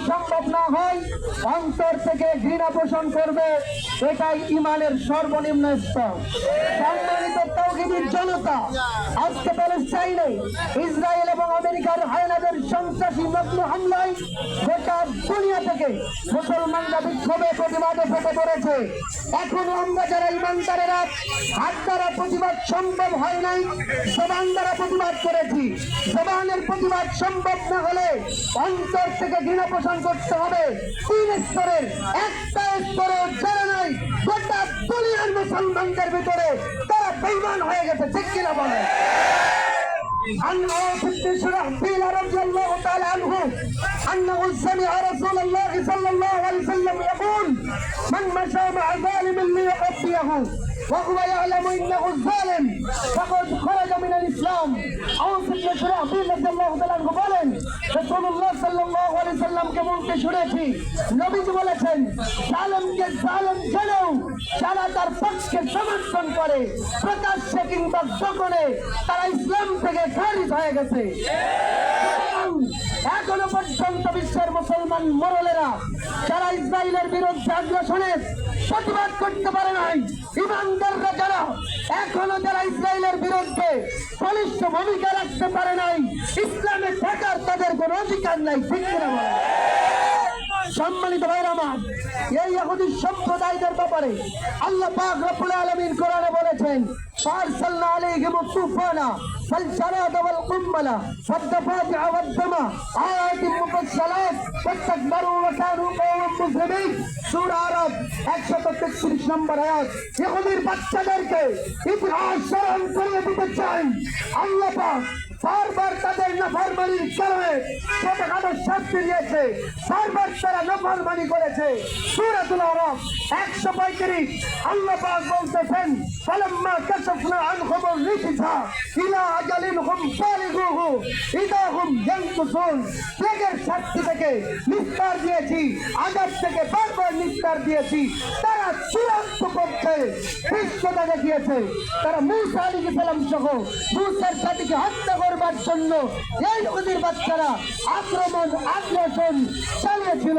সম্ভব না হয় অন্তর থেকে ঘৃণা পোষণ করবে, এটাই ইমানের সর্বনিম্ন স্তর। সম্মানিত তাওহীদের জনতা, আজকে প্যালেস্টাইনে ইসরায়েল এবং আমেরিকার হায়নাদের সন্ত্রাসী নগ্ন হামলায় গোটা দুনিয়া থেকে মুসলমানরা বিক্ষোভে প্রতিবাদে ফেটে পড়েছে। এখনো আমরা যারা ইমানদারেরা হাত দ্বারা প্রতিবাদ সম্ভব হয় নাই, জবান দ্বারা প্রতিবাদ করেছি। জবানের প্রতিবাদ সম্ভব না হলে অন্তর থেকে ঘৃণা পোষণ করতে হবে। 3 স্তরের একটা স্তরে যারা নাই গোটা দুনিয়ার মুসলমানদের ভিতরে তারা বেঈমান হয়ে গেছে, ঠিক কিনা বলে? عن عوف بن شرحبيل رضي الله تعالى عنه أنه سمع رسول الله صلى الله عليه وسلم يقول: من مشى مع ظالم ليغطيه وهو يعلم انه الظالم فقد خرج من الاسلام। عوف بن شرحبيل رضي الله تعالى عنه বলেন, রাসূলুল্লাহ সাল্লাল্লাহু আলাইহি সাল্লামকে বলতে শুনেছি, নবীজি বলেছেন, জালেমকে জালেম জেনেও যারা তার পক্ষে সমর্থন করে প্রকাশ্যে কিংবা গোপনে তারা ইসলাম থেকে খারিজ হয়ে গেছে। এখনো পর্যন্ত বিশ্বের মুসলমান মোড়লেরা যারা ইসরায়েলের বিরুদ্ধে আগ্রাসনের প্রতিবাদ করতে পারে নাই, ইমানদাররা যারা এখনো যারা ইসরায়েলের বিরুদ্ধে বলিষ্ঠ ভূমিকা রাখতে পারে নাই, ইসলামে থাকার তাদের কোনো অধিকার নাই, ঠিক কিনা বলে? সম্মানিত ভাইরা আমার, এই ইহুদি সম্প্রদায়দের ব্যাপারে আল্লাহ পাক রব্বুল আলামিন কোরআনে বলেছেন, ফারসালনা আলাইহিম তুফানা فالجراد والقمل والضفادع والدم آيات مفصلات فاستكبروا وكانوا قوما مجرمين। সূরা আরাফ 133 নম্বর আয়াত। ইহুদির বাচ্চাদেরকে ইতিহাস স্মরণ করিয়ে দিতে চাই। আল্লাহ পাক বারবার তাদের নাফরমানির কারণে ছোটখাটো শাস্তি দিয়েছে, বারবার তারা নাফরমানি করেছে। সূরাতুল আরাফ 135 আল্লাহ পাক বলতেছেন, ফালাম্মা কাশাফনা আনহুম রিজসা ইলা আজালিন হুম বালিগুহু ইদা হুম ইয়ানকুসুন। প্লেগের শাস্তি থেকে নিস্তার দিয়েছি, আযাব থেকে বারবার নিস্তার দিয়েছি, তারা চূড়ান্ত পক্ষে পৃষ্ঠতা দেখিয়েছে। তারা মূসা আলাইহিস সালাম সহ মূসার জাতিকে হত্যা করবার জন্য এই ইহুদির বাচ্চারা আক্রমণ আগ্রাসন চালিয়েছিল।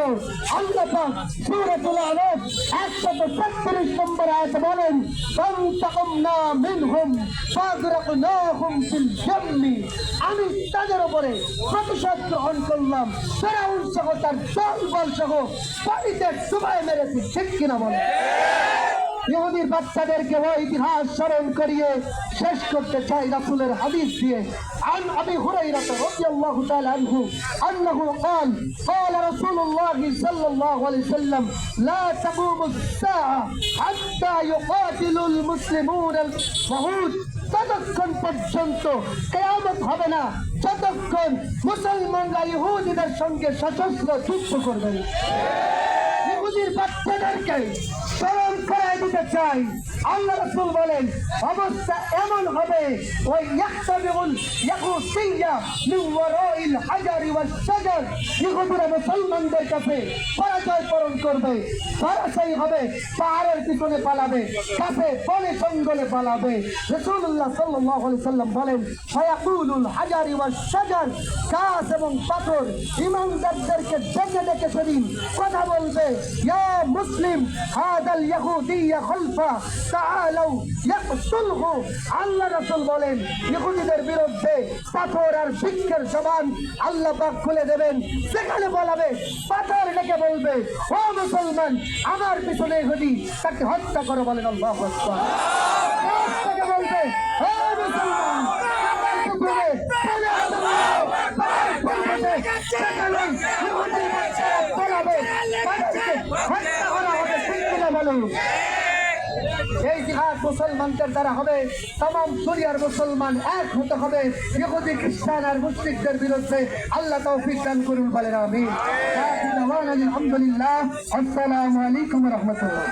আল্লাহ পাক সূরাতুল আরাফ 133 নম্বর আয়াতে বলেন, ফান্তাকামনা মিনহুম ফাগরাকনাহুম ফিল জাম্মি। আমি তাদের উপরে প্রতিশোধ গ্রহণ করলাম, ফেরাউন সহ তার দলবল সহ পানিতে ডুবাই মেরেছি, ঠিক কিনা বলে? ইহুদির বাচ্চাদেরকে ওই ইতিহাস স্মরণ করিয়ে শেষ করতে চাই রাসূলের হাদিস দিয়ে। عن أبي هريرة رضي الله تعالى عنه أنه قال قال رسول الله صلى الله عليه وسلم لا تقوم الساعة حتى يقاتل المسلمون اليهود। ততক্ষণ পর্যন্ত কিয়ামত হবে না যতক্ষণ মুসলমানরা ইহুদিদের সঙ্গে সশস্ত্র যুদ্ধ করবে। ইহুদির বাচ্চাদেরকে স্মরণ করায় দিতে চাই। আল্লাহ রাসূল বলেন, অবস্থা এমন হবে, ওই ইয়াহতাবিউল ইয়াকুসিয়া মিন ওয়ারাইল হাজারি ওয়াস শাজার। ইহুদিরা মুসলমানদের কাছে পরাজয় বরণ করবে, পরাজয় হবে, পাহাড়ের পিছনে পালাবে, কাছে বনে জঙ্গলে পালাবে। রাসূলুল্লাহ সাল্লাল্লাহু আলাইহি সাল্লাম বলেন, ফায়াকুলুল হাজারি ওয়াস শাজার, গাছ এবং পাথর ইমানদারদেরকে ডেকে ডেকে সেদিন কথা বলবে, ইয়া মুসলিম হাদাল ইয়াহুদিয়্যা খালফা তাআলাউ ইয়াকতুলহু। আল্লাহ রাসূল বলেন, ইহুদিদের বিরুদ্ধে পাথর আর বৃক্ষের জবান আল্লাহ পাক খুলে দেবেন। সেখানে বলাবে, পাথর ডেকে বলবে, ও মুসলমান, আমার পিছনে ইহুদি, তাকে হত্যা করো। বলেন আল্লাহু আকবার। তাকে বলবে, ও মুসলমান, আমার পিছনে আল্লাহু আকবার বলবে, সেখানে ইহুদি বাচ্চারা বলাবে, তাদেরকে হত্যা করা হবে, ঠিক কিনা বলুন? এই জিহাদ মুসলমানদের দ্বারা হবে, तमाम দুনিয়ার মুসলমান এক হতে হবে ইহুদি খ্রিস্টান আর মুশরিকদের বিরুদ্ধে। আল্লাহ তৌফিক দান করুন, বলেন আমিন। আলহামদুলিল্লাহ। আসসালামু আলাইকুম ওয়া রাহমাতুল্লাহ।